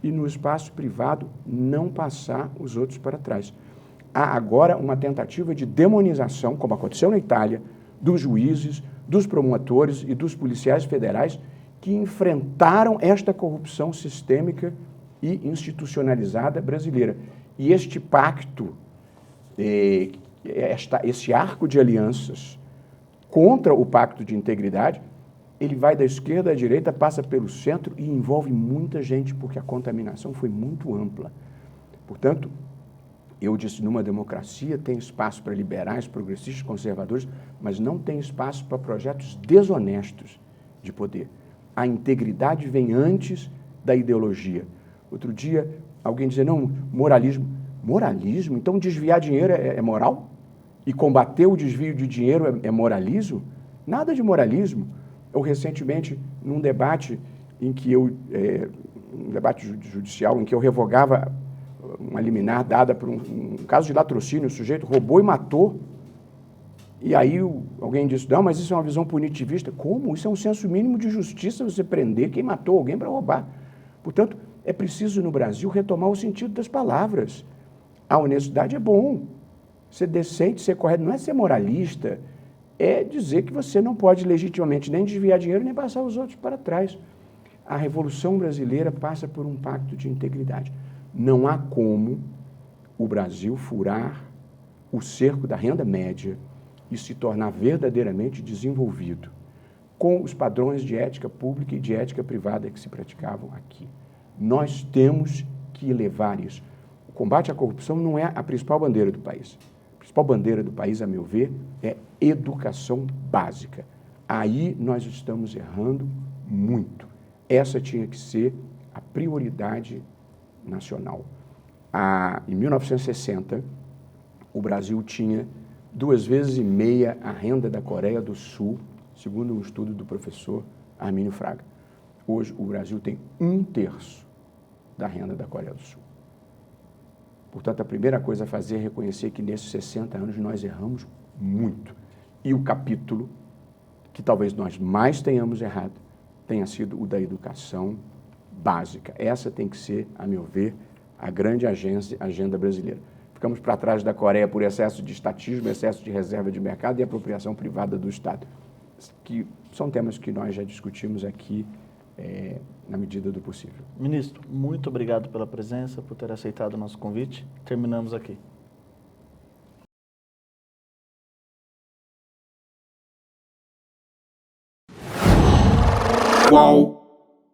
e no espaço privado, não passar os outros para trás. Há agora uma tentativa de demonização, como aconteceu na Itália, dos juízes, dos promotores e dos policiais federais que enfrentaram esta corrupção sistêmica e institucionalizada brasileira. E este pacto, esse arco de alianças contra o pacto de integridade, ele vai da esquerda à direita, passa pelo centro e envolve muita gente, porque a contaminação foi muito ampla. Portanto, eu disse, numa democracia tem espaço para liberais, progressistas, conservadores, mas não tem espaço para projetos desonestos de poder. A integridade vem antes da ideologia. Outro dia, alguém dizia, não, moralismo. Moralismo? Então desviar dinheiro é moral? E combater o desvio de dinheiro é moralismo? Nada de moralismo. Eu recentemente, num debate em que um debate judicial, em que eu revogava uma liminar dada por um caso de latrocínio, o sujeito roubou e matou. E aí alguém disse, não, mas isso é uma visão punitivista. Como? Isso é um senso mínimo de justiça, você prender quem matou alguém para roubar. Portanto, é preciso no Brasil retomar o sentido das palavras. A honestidade é bom. Ser decente, ser correto, não é ser moralista, é dizer que você não pode legitimamente nem desviar dinheiro, nem passar os outros para trás. A Revolução Brasileira passa por um pacto de integridade. Não há como o Brasil furar o cerco da renda média e se tornar verdadeiramente desenvolvido com os padrões de ética pública e de ética privada que se praticavam aqui. Nós temos que elevar isso. O combate à corrupção não é a principal bandeira do país. A principal bandeira do país, a meu ver, é educação básica. Aí nós estamos errando muito. Essa tinha que ser a prioridade nacional. Em 1960, o Brasil tinha 2,5 vezes a renda da Coreia do Sul, segundo um estudo do professor Armínio Fraga. Hoje, o Brasil tem 1/3 da renda da Coreia do Sul. Portanto, a primeira coisa a fazer é reconhecer que nesses 60 anos nós erramos muito. E o capítulo que talvez nós mais tenhamos errado tenha sido o da educação básica. Essa tem que ser, a meu ver, a grande agenda brasileira. Ficamos para trás da Coreia por excesso de estatismo, excesso de reserva de mercado e apropriação privada do Estado, que são temas que nós já discutimos aqui na medida do possível. Ministro, muito obrigado pela presença, por ter aceitado o nosso convite. Terminamos aqui. Qual?